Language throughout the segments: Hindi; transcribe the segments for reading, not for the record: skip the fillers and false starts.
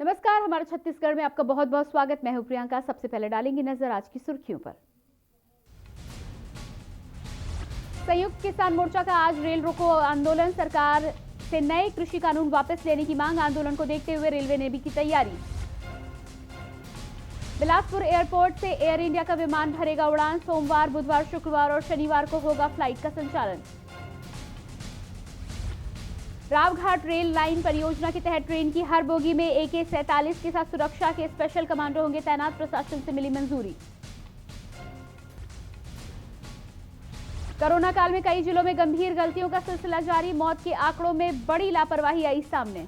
नमस्कार, हमारे छत्तीसगढ़ में आपका बहुत बहुत स्वागत। मैं हूं प्रियंका। सबसे पहले डालेंगे नजर आज की सुर्खियों पर। संयुक्त किसान मोर्चा का आज रेल रोको आंदोलन। सरकार से नए कृषि कानून वापस लेने की मांग। आंदोलन को देखते हुए रेलवे ने भी की तैयारी। बिलासपुर एयरपोर्ट से एयर इंडिया का विमान भरेगा उड़ान। सोमवार, बुधवार, शुक्रवार और शनिवार को होगा फ्लाइट का संचालन। रावघाट रेल लाइन परियोजना के तहत ट्रेन की हर बोगी में AK-47 के साथ सुरक्षा के स्पेशल कमांडो होंगे तैनात। प्रशासन से मिली मंजूरी। कोरोना काल में कई जिलों में गंभीर गलतियों का सिलसिला जारी। मौत के आंकड़ों में बड़ी लापरवाही आई सामने।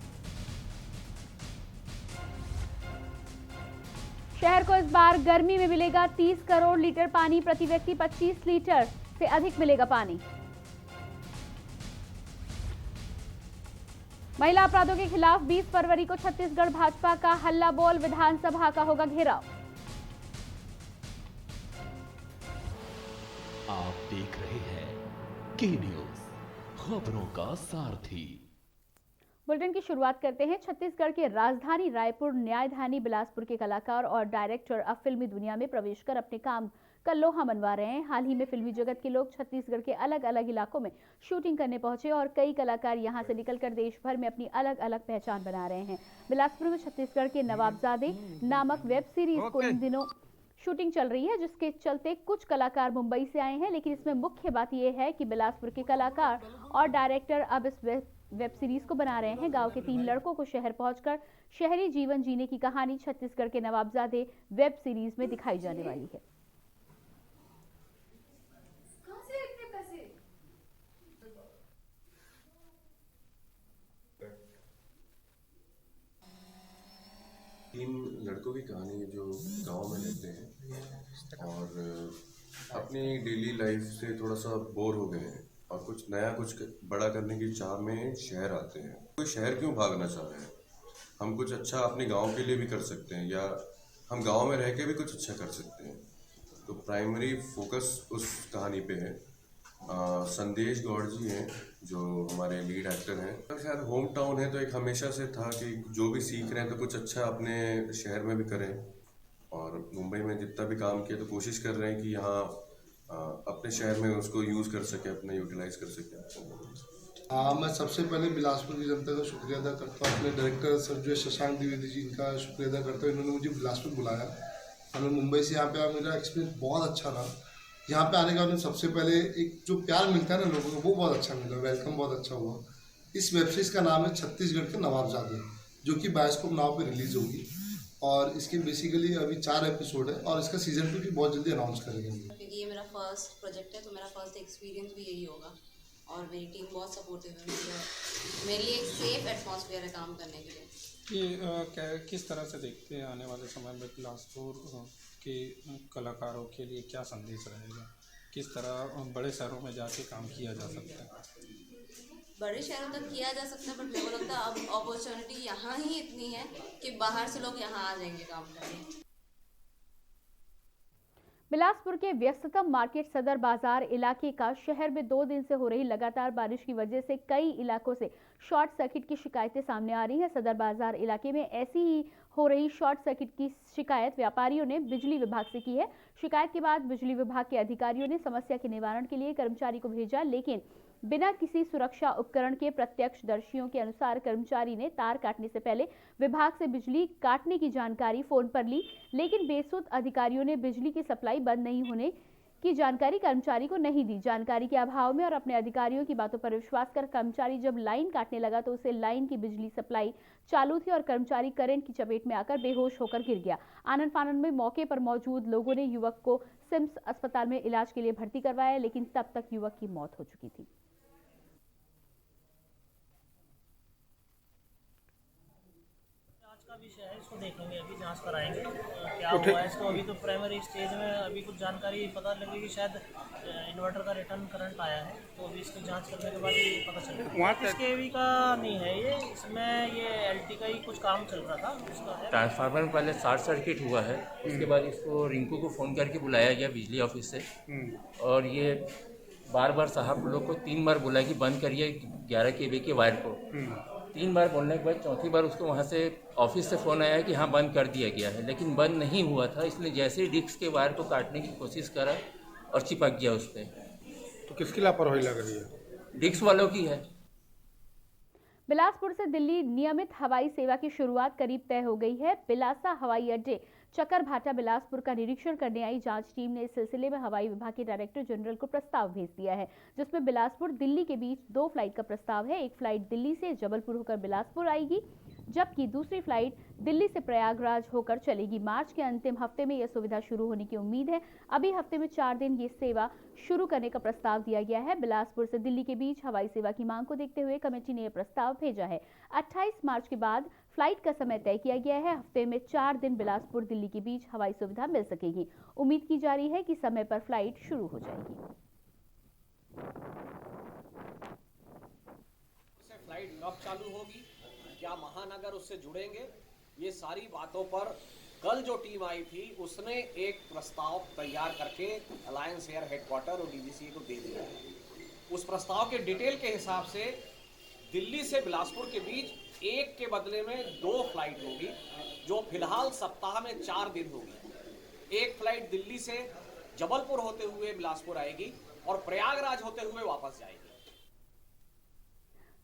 शहर को इस बार गर्मी में मिलेगा 30 करोड़ लीटर पानी। प्रति व्यक्ति 25 लीटर से अधिक मिलेगा पानी। महिला अपराधों के खिलाफ 20 फरवरी को छत्तीसगढ़ भाजपा का हल्ला बोल। विधानसभा का होगा घेराव। आप देख रहे हैं के न्यूज, खबरों का सारथी। बुलेटिन की शुरुआत करते हैं। छत्तीसगढ़ के राजधानी रायपुर न्यायधानी बिलासपुर के कलाकार और डायरेक्टर अब फिल्मी दुनिया में प्रवेश कर अपने काम का लोहा मनवा रहे हैं। हाल ही में फिल्मी जगत के लोग छत्तीसगढ़ के अलग अलग इलाकों में शूटिंग करने पहुंचे और कई कलाकार यहां से निकलकर देश भर में अपनी अलग अलग पहचान बना रहे हैं। बिलासपुर में छत्तीसगढ़ के नवाबजादे नामक वेब सीरीज को इन दिनों शूटिंग चल रही है, जिसके चलते कुछ कलाकार मुंबई से आए हैं। लेकिन इसमें मुख्य बात यह है कि बिलासपुर के कलाकार और डायरेक्टर अब इस वेब सीरीज को बना रहे हैं। गांव के 3 लड़कों को शहर पहुंचकर शहरी जीवन जीने की कहानी छत्तीसगढ़ के नवाबजादे वेब सीरीज में दिखाई जाने वाली है। तीन लड़कों की कहानी है जो गांव में रहते हैं और अपनी डेली लाइफ से थोड़ा सा बोर हो गए हैं और कुछ नया कुछ बड़ा करने की चाह में शहर आते हैं। कोई शहर क्यों भागना चाह रहे हैं? हम कुछ अच्छा अपने गांव के लिए भी कर सकते हैं या हम गांव में रह के भी कुछ अच्छा कर सकते हैं। तो प्राइमरी फोकस उस कहानी पे है। संदेश गौड़ जी हैं जो हमारे लीड एक्टर हैं। शायद होम टाउन है तो एक हमेशा से था कि जो भी सीख रहे हैं तो कुछ अच्छा अपने शहर में भी करें। और मुंबई में जितना भी काम किया तो कोशिश कर रहे हैं कि यहाँ अपने शहर में उसको यूज़ कर सके, अपना यूटिलाइज कर सके। मैं सबसे पहले बिलासपुर की जनता का शुक्रिया अदा करता हूँ। अपने डायरेक्टर सर जो शशांक द्विवेदी जी, इनका शुक्रिया अदा करता हूँ। इन्होंने मुझे बिलासपुर बुलाया और मैं मुंबई से यहाँ पे आया। मेरा एक्सपीरियंस बहुत अच्छा रहा। यहाँ पे आने के बाद सबसे पहले एक जो प्यार मिलता है ना लोगों को, वो बहुत अच्छा मिला। वेलकम बहुत अच्छा हुआ। इस वेब सीरीज़ का नाम है छत्तीसगढ़ के नवाबजादे, जो कि बायोस्कोप नाव पे रिलीज होगी और इसके बेसिकली अभी 4 एपिसोड है और इसका सीजन 2 भी बहुत जल्दी अनाउंस करेंगे। क्योंकि ये मेरा फर्स्ट प्रोजेक्ट है तो मेरा फर्स्ट एक्सपीरियंस भी यही होगा और मेरी टीम बहुत सपोर्टिव है। मेरे लिए एक सेफ एटमॉस्फेयर है काम करने के लिए। ये किस तरह से देखते हैं आने वाले समय में बिलासपुर के कलाकारों के लिए क्या संदेश रहेगा? किस तरह बड़े शहरों में जाके काम किया जा सकता है? बड़े शहरों तक किया जा सकता है, बट मेरे को लगता है अब अपॉर्चुनिटी यहाँ ही इतनी है कि बाहर से लोग यहाँ आ जाएंगे काम करने। बिलासपुर के व्यस्ततम मार्केट सदर बाजार इलाके का शहर में 2 दिन से हो रही लगातार बारिश की वजह से कई इलाकों से शॉर्ट सर्किट की शिकायतें सामने आ रही हैं। सदर बाजार इलाके में ऐसी ही हो रही शॉर्ट सर्किट की शिकायत व्यापारियों ने बिजली विभाग से की है। शिकायत के बाद बिजली विभाग के अधिकारियों ने समस्या के निवारण के लिए कर्मचारी को भेजा, लेकिन बिना किसी सुरक्षा उपकरण के प्रत्यक्षदर्शियों के अनुसार कर्मचारी ने तार काटने से पहले विभाग से बिजली काटने की जानकारी फोन पर ली, लेकिन बेसुध अधिकारियों ने बिजली की सप्लाई बंद नहीं होने की जानकारी कर्मचारी को नहीं दी। जानकारी के अभाव में और अपने अधिकारियों की बातों पर विश्वास कर कर्मचारी जब लाइन काटने लगा तो उसे लाइन की बिजली सप्लाई चालू थी और कर्मचारी करंट की चपेट में आकर बेहोश होकर गिर गया। आनन फानन में मौके पर मौजूद लोगों ने युवक को सिम्स अस्पताल में इलाज के लिए भर्ती करवाया, लेकिन तब तक युवक की मौत हो चुकी थी। का विषय है, इसको देखेंगे, अभी जांच कराएंगे क्या हुआ है इसको। अभी तो प्राइमरी स्टेज में अभी कुछ जानकारी पता लगी कि शायद इन्वर्टर का रिटर्न करंट आया है, तो अभी इसकी जांच करने के बाद ही पता चलेगा। इसके भी का नहीं है ये, इसमें ये एलटी का ही कुछ काम चल रहा था उसका है। ट्रांसफार्मर में पहले शॉर्ट सर्किट हुआ है, उसके बाद इसको रिंकू को फ़ोन करके बुलाया गया बिजली ऑफिस से और ये बार बार साहब लोग को 3 बार बोला कि बंद करिए 11 kV के वायर को। 3 बार बोलने के बाद चौथी बार उसको वहाँ से ऑफिस से फ़ोन आया कि हाँ बंद कर दिया गया है, लेकिन बंद नहीं हुआ था। इसने जैसे ही डिस्क के वायर को काटने की कोशिश करा और चिपक गया उस पर। तो किसकी लापरवाही लग रही है? डिस्क वालों की है। बिलासपुर से दिल्ली नियमित हवाई सेवा की शुरुआत करीब तय हो गई है। बिलासा हवाई अड्डे चकरभाटा बिलासपुर का निरीक्षण करने आई जांच टीम ने इस सिलसिले में हवाई विभाग के डायरेक्टर जनरल को प्रस्ताव भेज दिया है, जिसमें बिलासपुर दिल्ली के बीच 2 फ्लाइट का प्रस्ताव है। एक फ्लाइट दिल्ली से जबलपुर होकर बिलासपुर आएगी, जबकि दूसरी फ्लाइट दिल्ली से प्रयागराज होकर चलेगी। मार्च के अंतिम हफ्ते में यह सुविधा शुरू होने की उम्मीद है। अभी हफ्ते में 4 दिन ये सेवा शुरू करने का प्रस्ताव दिया गया है। बिलासपुर से दिल्ली के बीच हवाई सेवा की मांग को देखते हुए कमेटी ने यह प्रस्ताव भेजा है। 28 मार्च के बाद फ्लाइट का समय तय किया गया है। हफ्ते में 4 दिन बिलासपुर दिल्ली के बीच हवाई सुविधा मिल सकेगी। उम्मीद की जा रही है कि समय पर फ्लाइट शुरू हो जाएगी। फ्लाइट कब चालू होगी, क्या महानगर उससे जुड़ेंगे, ये सारी बातों पर कल जो टीम आई थी उसने एक प्रस्ताव तैयार करके अलायंस एयर हेडक्वार्टर और डीजीसीए को दे दिया है। उस प्रस्ताव के डिटेल के हिसाब से दिल्ली से बिलासपुर के बीच एक के बदले में 2 फ्लाइट होगी, जो फिलहाल सप्ताह में 4 दिन होगी। एक फ्लाइट दिल्ली से जबलपुर होते हुए बिलासपुर आएगी और प्रयागराज होते हुए वापस जाएगी।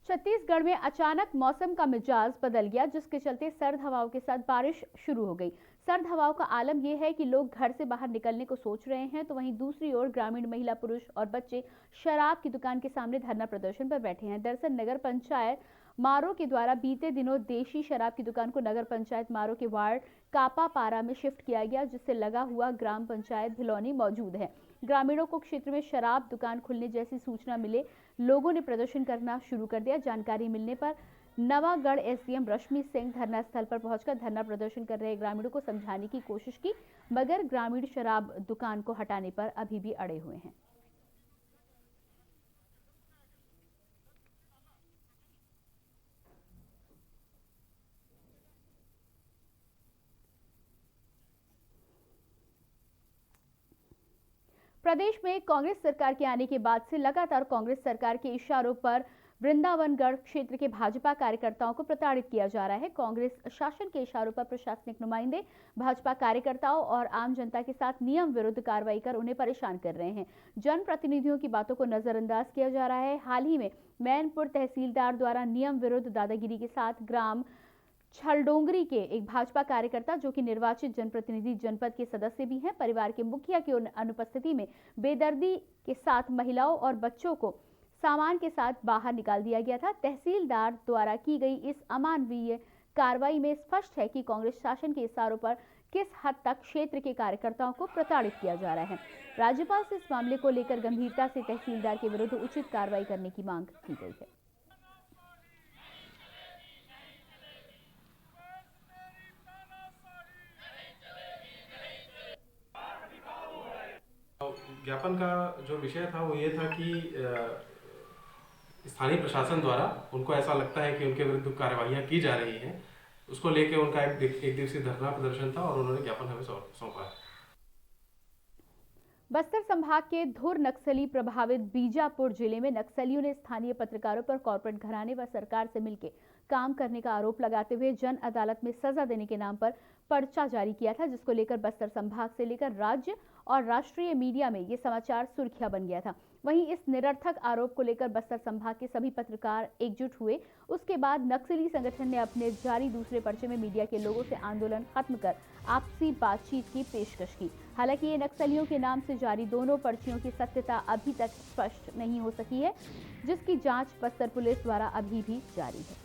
छत्तीसगढ़ में अचानक मौसम का मिजाज बदल गया, जिसके चलते सर्द हवाओं के साथ बारिश शुरू हो गई। सर्द हवाओं का आलम यह है कि लोग घर से बाहर निकलने को सोच रहे हैं, तो वहीं दूसरी ओर ग्रामीण महिला, पुरुष और बच्चे शराब की दुकान के सामने धरना प्रदर्शन पर बैठे हैं। दरअसल नगर पंचायत मारो के द्वारा बीते दिनों देशी शराब की दुकान को नगर पंचायत मारो के वार्ड कापापारा में शिफ्ट किया गया, जिससे लगा हुआ ग्राम पंचायत भिलौनी मौजूद है। ग्रामीणों को क्षेत्र में शराब दुकान खुलने जैसी सूचना मिले लोगों ने प्रदर्शन करना शुरू कर दिया। जानकारी मिलने पर नवागढ़ एसडीएम रश्मि सिंह धरना स्थल पर पहुंचकर धरना प्रदर्शन कर रहे ग्रामीणों को समझाने की कोशिश की, मगर ग्रामीण शराब दुकान को हटाने पर अभी भी अड़े हुए हैं। प्रदेश में कांग्रेस सरकार के आने के बाद से लगातार कांग्रेस सरकार के इशारों पर वृंदावनगढ़ क्षेत्र के भाजपा कार्यकर्ताओं को प्रताड़ित किया जा रहा है। कांग्रेस शासन के इशारों पर प्रशासनिक नुमाइंदे भाजपा कार्यकर्ताओं और आम जनता के साथ नियम विरुद्ध कार्रवाई कर उन्हें परेशान कर रहे हैं। जनप्रतिनिधियों की बातों को नजरअंदाज किया जा रहा है। हाल ही में मैनपुर तहसीलदार द्वारा नियम विरुद्ध दादागिरी के साथ ग्राम छलडोंगरी के एक भाजपा कार्यकर्ता, जो कि निर्वाचित जनप्रतिनिधि जनपद के सदस्य भी हैं, परिवार के मुखिया की अनुपस्थिति में बेदर्दी के साथ महिलाओं और बच्चों को सामान के साथ बाहर निकाल दिया गया था। तहसीलदार द्वारा की गई इस अमानवीय कार्रवाई में स्पष्ट है कि कांग्रेस शासन के इशारों पर किस हद तक क्षेत्र के कार्यकर्ताओं को प्रताड़ित किया जा रहा है। राज्यपाल से इस मामले को लेकर गंभीरता से तहसीलदार के विरुद्ध उचित कार्रवाई करने की मांग की गई है। ज्ञापन का जो विषय था वो ये था कि स्थानीय प्रशासन द्वारा उनको ऐसा लगता है कि उनके विरुद्ध कार्यवाहियां की जा रही हैं, उसको लेके उनका एक दिवसीय धरना प्रदर्शन था और उन्होंने ज्ञापन हमें सौंपा है। बस्तर संभाग के धुर नक्सली प्रभावित बीजापुर जिले में नक्सलियों ने स्थानीय पत्रकारों पर कॉर्पोरेट घराने व सरकार से मिलकर काम करने का आरोप लगाते हुए जन अदालत में सजा देने के नाम पर पर्चा जारी किया था, जिसको लेकर बस्तर संभाग से लेकर राज्य और राष्ट्रीय मीडिया में ये समाचार सुर्खियां बन गया था। वहीं इस निरर्थक आरोप को लेकर बस्तर संभाग के सभी पत्रकार एकजुट हुए। उसके बाद नक्सली संगठन ने अपने जारी दूसरे पर्चे में मीडिया के लोगों से आंदोलन खत्म कर आपसी बातचीत की पेशकश की। हालांकि ये नक्सलियों के नाम से जारी दोनों पर्चियों की सत्यता अभी तक स्पष्ट नहीं हो सकी है, जिसकी जांच बस्तर पुलिस द्वारा अभी भी जारी है।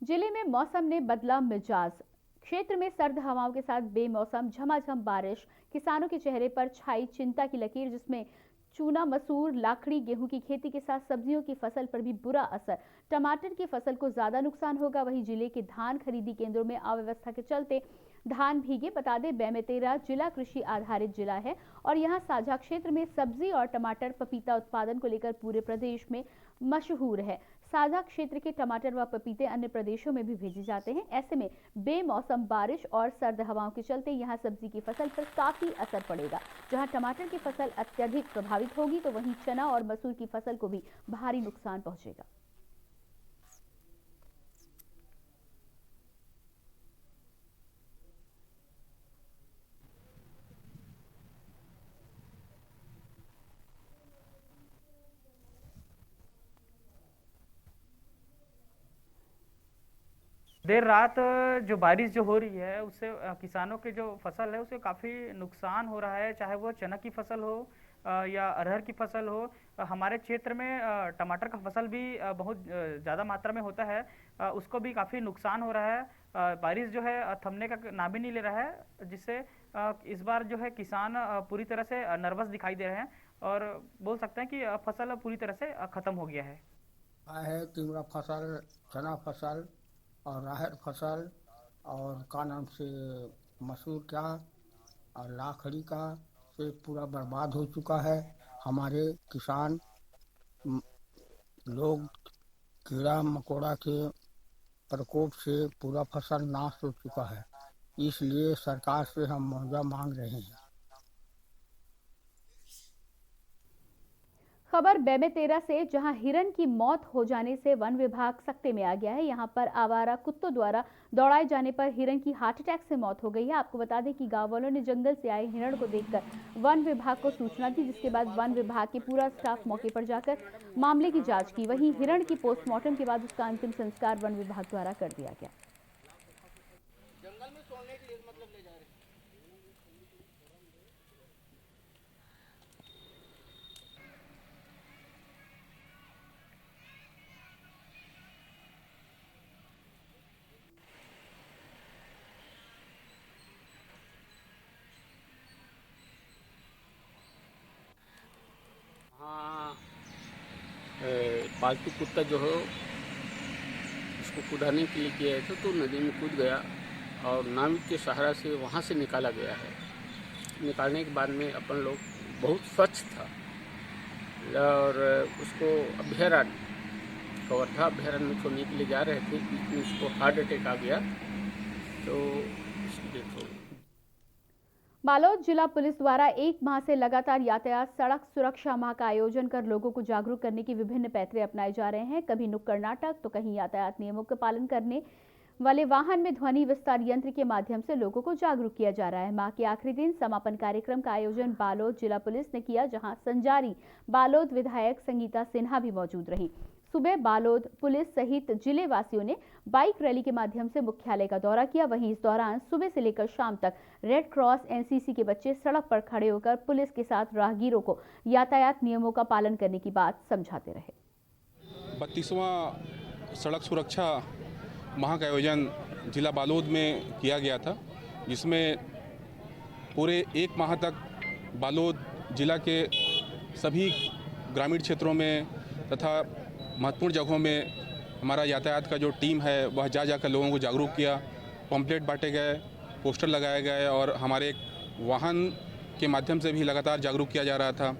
जिले में मौसम ने बदला मिजाज। क्षेत्र में सर्द हवाओं के साथ बेमौसम झमाझम बारिश, किसानों के चेहरे पर छाई चिंता की लकीर, जिसमें चूना, मसूर, लाखड़ी, गेहूं की खेती के साथ सब्जियों की फसल पर भी बुरा असर। टमाटर की फसल को ज्यादा नुकसान होगा। वहीं जिले के धान खरीदी केंद्रों में अव्यवस्था के चलते धान भीगे। बता दें बेमेतरा जिला कृषि आधारित जिला है और यहाँ साझा क्षेत्र में सब्जी और टमाटर पपीता उत्पादन को लेकर पूरे प्रदेश में मशहूर है। साझा क्षेत्र के टमाटर व पपीते अन्य प्रदेशों में भी भेजे जाते हैं। ऐसे में बेमौसम बारिश और सर्द हवाओं के चलते यहाँ सब्जी की फसल पर काफी असर पड़ेगा। जहाँ टमाटर की फसल अत्यधिक प्रभावित होगी तो वहीं चना और मसूर की फसल को भी भारी नुकसान पहुंचेगा। देर रात जो बारिश जो हो रही है उससे किसानों के जो फसल है उसे काफ़ी नुकसान हो रहा है, चाहे वो चना की फसल हो या अरहर की फसल हो। हमारे क्षेत्र में टमाटर का फसल भी बहुत ज़्यादा मात्रा में होता है, उसको भी काफ़ी नुकसान हो रहा है। बारिश जो है थमने का नाम ही नहीं ले रहा है, जिससे इस बार जो है किसान पूरी तरह से नर्वस दिखाई दे रहे हैं और बोल सकते हैं कि फसल पूरी तरह से ख़त्म हो गया है। तिमरा फसल, चना फसल और राहर फसल और का नाम से मसूर का और लाखड़ी का से पूरा बर्बाद हो चुका है। हमारे किसान लोग कीड़ा मकोड़ा के प्रकोप से पूरा फसल नाश हो चुका है, इसलिए सरकार से हम मुआवजा मांग रहे हैं। खबर बेमेतरा से, जहां हिरन की मौत हो जाने से वन विभाग सकते में आ गया है। यहां पर आवारा कुत्तों द्वारा दौड़ाए जाने पर हिरन की हार्ट अटैक से मौत हो गई है। आपको बता दें कि गांव वालों ने जंगल से आए हिरण को देखकर वन विभाग को सूचना दी, जिसके बाद वन विभाग के पूरा स्टाफ मौके पर जाकर मामले की जांच की। वहीं हिरण की पोस्टमार्टम के बाद उसका अंतिम संस्कार वन विभाग द्वारा कर दिया गया। पालतू कुत्ता जो है उसको कुदाने के लिए किया था तो नदी में कूद गया और नाविक के सहारा से वहाँ से निकाला गया है। निकालने के बाद में अपन लोग बहुत स्वच्छ था और उसको अभयारण्य कवर्धा अभयारण्य में छोड़ने के लिए जा रहे थे, बीच में उसको हार्ट अटैक आ गया तो उसकी डेथ हो गई। बालोद जिला पुलिस द्वारा 1 माह से लगातार यातायात सड़क सुरक्षा माह का आयोजन कर लोगों को जागरूक करने की विभिन्न पैतरे अपनाए जा रहे हैं। कभी नुक्कड़ नाटक तो कहीं यातायात नियमों का पालन करने वाले वाहन में ध्वनि विस्तार यंत्र के माध्यम से लोगों को जागरूक किया जा रहा है। माह के आखिरी दिन समापन कार्यक्रम का आयोजन बालोद जिला पुलिस ने किया, जहां संजारी बालोद विधायक संगीता सिन्हा भी मौजूद रही। सुबह बालोद पुलिस सहित जिले वासियों ने बाइक रैली के माध्यम से मुख्यालय का दौरा किया। वहीं इस दौरान सुबह से लेकर शाम तक रेड क्रॉस एनसीसी के बच्चे सड़क पर खड़े होकर पुलिस के साथ राहगीरों को यातायात नियमों का पालन करने की बात समझाते रहे। 32वां सड़क सुरक्षा माह का आयोजन जिला बालोद में किया गया था, जिसमें पूरे 1 माह तक बालोद जिला के सभी ग्रामीण क्षेत्रों में तथा महत्वपूर्ण जगहों में हमारा यातायात का जो टीम है वह जाकर लोगों को जागरूक किया। पम्पलेट बांटे गए, पोस्टर लगाए गए और हमारे एक वाहन के माध्यम से भी लगातार जागरूक किया जा रहा था।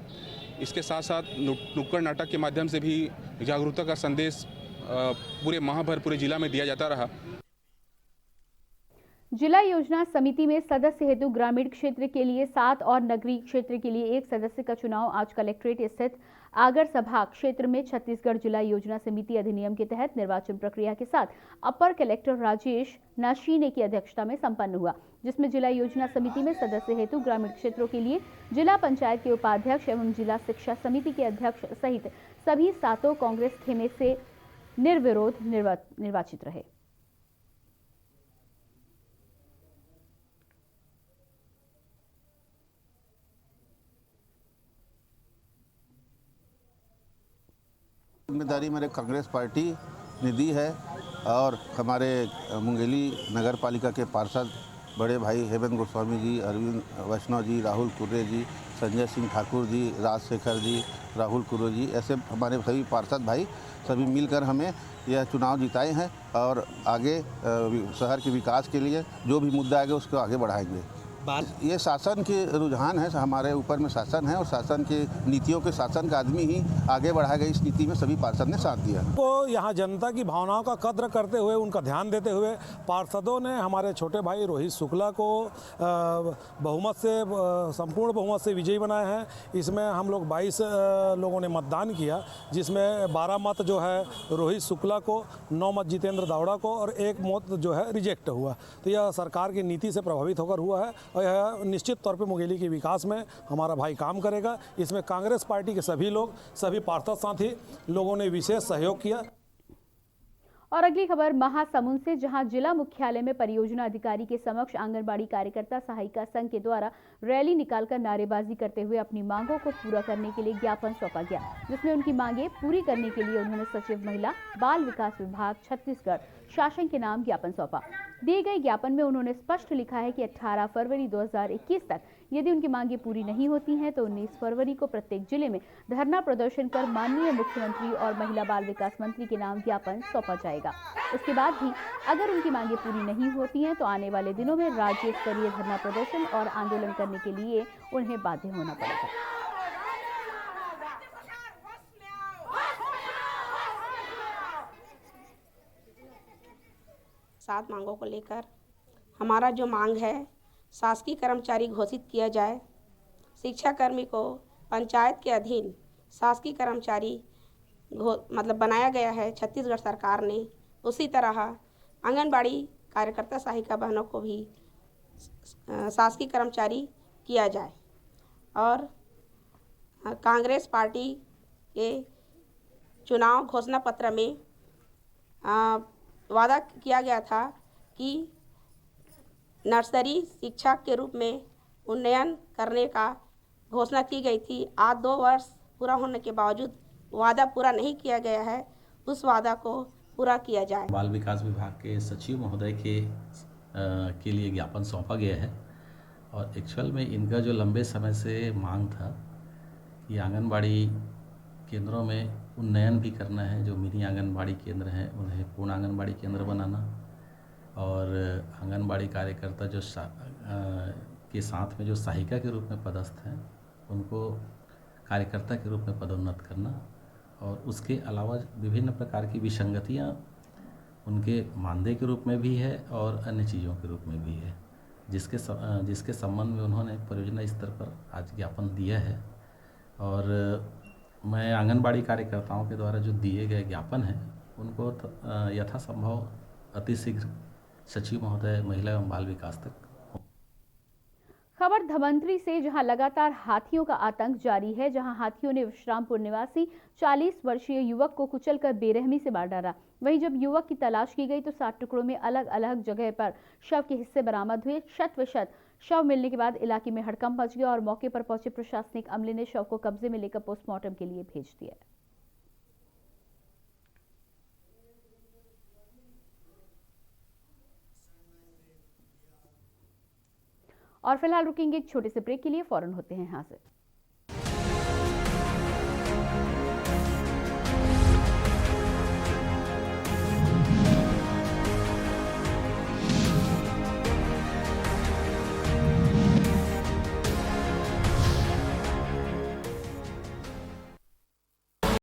इसके साथ साथ नुक्कड़ नाटक के माध्यम से भी जागरूकता का संदेश पूरे माह भर पूरे जिला में दिया जाता रहा। जिला योजना समिति में सदस्य हेतु ग्रामीण क्षेत्र के लिए 7 और नगरीय क्षेत्र के लिए 1 सदस्य का चुनाव आज कलेक्ट्रेट स्थित आगर सभा क्षेत्र में छत्तीसगढ़ जिला योजना समिति अधिनियम के तहत निर्वाचन प्रक्रिया के साथ अपर कलेक्टर राजेश नाशीने की अध्यक्षता में संपन्न हुआ, जिसमें जिला योजना समिति में सदस्य हेतु ग्रामीण क्षेत्रों के लिए जिला पंचायत के उपाध्यक्ष एवं जिला शिक्षा समिति के अध्यक्ष सहित सभी 7 कांग्रेस खेमे से निर्विरोध निर्वाचित रहे। जिम्मेदारी मेरे कांग्रेस पार्टी ने दी है और हमारे मुंगेली नगर पालिका के पार्षद बड़े भाई हेमंत गोस्वामी जी, अरविंद वैष्णव जी, राहुल कुर्रे जी, संजय सिंह ठाकुर जी, राजशेखर जी, राहुल कुर्रे जी, ऐसे हमारे सभी पार्षद भाई सभी मिलकर हमें यह चुनाव जिताए हैं और आगे शहर के विकास के लिए जो भी मुद्दा आएगा उसको आगे बढ़ाएंगे। ये शासन के रुझान है, हमारे ऊपर में शासन है और शासन के नीतियों के शासन का आदमी ही आगे बढ़ाएगा। इस नीति में सभी पार्षद ने साथ दिया। तो यहाँ जनता की भावनाओं का कद्र करते हुए, उनका ध्यान देते हुए पार्षदों ने हमारे छोटे भाई रोहित शुक्ला को बहुमत से, संपूर्ण बहुमत से विजयी बनाए हैं। इसमें हम लोग 22 लोगों ने मतदान किया, जिसमें 12 मत जो है रोहित शुक्ला को, 9 मत जितेंद्र दावड़ा को और 1 मत जो है रिजेक्ट हुआ। तो यह सरकार की नीति से प्रभावित होकर हुआ है और यह निश्चित तौर पे मुंगेली के विकास में हमारा भाई काम करेगा। इसमें कांग्रेस पार्टी के सभी लोग, सभी पार्षद साथी लोगों ने विशेष सहयोग किया। और अगली खबर महासमुंद से, जहां जिला मुख्यालय में परियोजना अधिकारी के समक्ष आंगनबाड़ी कार्यकर्ता सहायिका संघ के द्वारा रैली निकालकर नारेबाजी करते हुए अपनी मांगों को पूरा करने के लिए ज्ञापन सौंपा गया, जिसमें उनकी मांगें पूरी करने के लिए उन्होंने सचिव महिला बाल विकास विभाग छत्तीसगढ़ शासन के नाम ज्ञापन सौंपा। दिए गए ज्ञापन में उन्होंने स्पष्ट लिखा है कि 18 फरवरी 2021 तक यदि उनकी मांगें पूरी नहीं होती हैं तो 19 फरवरी को प्रत्येक जिले में धरना प्रदर्शन कर माननीय मुख्यमंत्री और महिला बाल विकास मंत्री के नाम ज्ञापन सौंपा जाएगा। उसके बाद भी अगर उनकी मांगें पूरी नहीं होती हैं तो आने वाले दिनों में राज्य स्तरीय धरना प्रदर्शन और आंदोलन करने के लिए उन्हें बाध्य होना पड़ेगा। 7 मांगों को लेकर हमारा जो मांग है, शासकीय कर्मचारी घोषित किया जाए, शिक्षाकर्मी को पंचायत के अधीन शासकीय कर्मचारी मतलब बनाया गया है छत्तीसगढ़ सरकार ने। उसी तरह आंगनबाड़ी कार्यकर्ता सहायिका बहनों को भी शासकीय कर्मचारी किया जाए। और कांग्रेस पार्टी के चुनाव घोषणा पत्र में वादा किया गया था कि नर्सरी शिक्षक के रूप में उन्नयन करने का घोषणा की गई थी। आज 2 वर्ष पूरा होने के बावजूद वादा पूरा नहीं किया गया है, उस वादा को पूरा किया जाए। बाल विकास विभाग के सचिव महोदय के लिए ज्ञापन सौंपा गया है और एक्चुअल में इनका जो लंबे समय से मांग था कि आंगनबाड़ी केंद्रों में उन्नयन भी करना है, जो मिनी आंगनबाड़ी केंद्र हैं उन्हें पूर्ण आंगनबाड़ी केंद्र बनाना और आंगनबाड़ी कार्यकर्ता जो के साथ में जो सहायिका के रूप में पदस्थ हैं उनको कार्यकर्ता के रूप में पदोन्नत करना और उसके अलावा विभिन्न प्रकार की विसंगतियां उनके मानदेय के रूप में भी है और अन्य चीज़ों के रूप में भी है, जिसके संबंध में उन्होंने परियोजना स्तर पर आज ज्ञापन दिया है। और मैं आंगनबाड़ी कार्यकर्ताओं के द्वारा जो दिए गए ज्ञापन हैं उनको यथासंभव अतिशीघ्र सचिव महोदय महिला एवं बाल विकास तक। खबर धमंतरी से, जहां लगातार हाथियों का आतंक जारी है, जहां हाथियों ने विश्रामपुर निवासी 40 वर्षीय युवक को कुचलकर बेरहमी से मार डाला। वहीं जब युवक की तलाश की गई तो 7 टुकड़ों में अलग अलग जगह पर शव के हिस्से बरामद हुए। शत शव मिलने के बाद इलाके में हड़कंप मच गया और मौके पर पहुंचे प्रशासनिक अमले ने शव को कब्जे में लेकर पोस्टमार्टम के लिए भेज दिया। और फिलहाल रुकेंगे एक छोटे से ब्रेक के लिए, फौरन होते हैं हाजिर।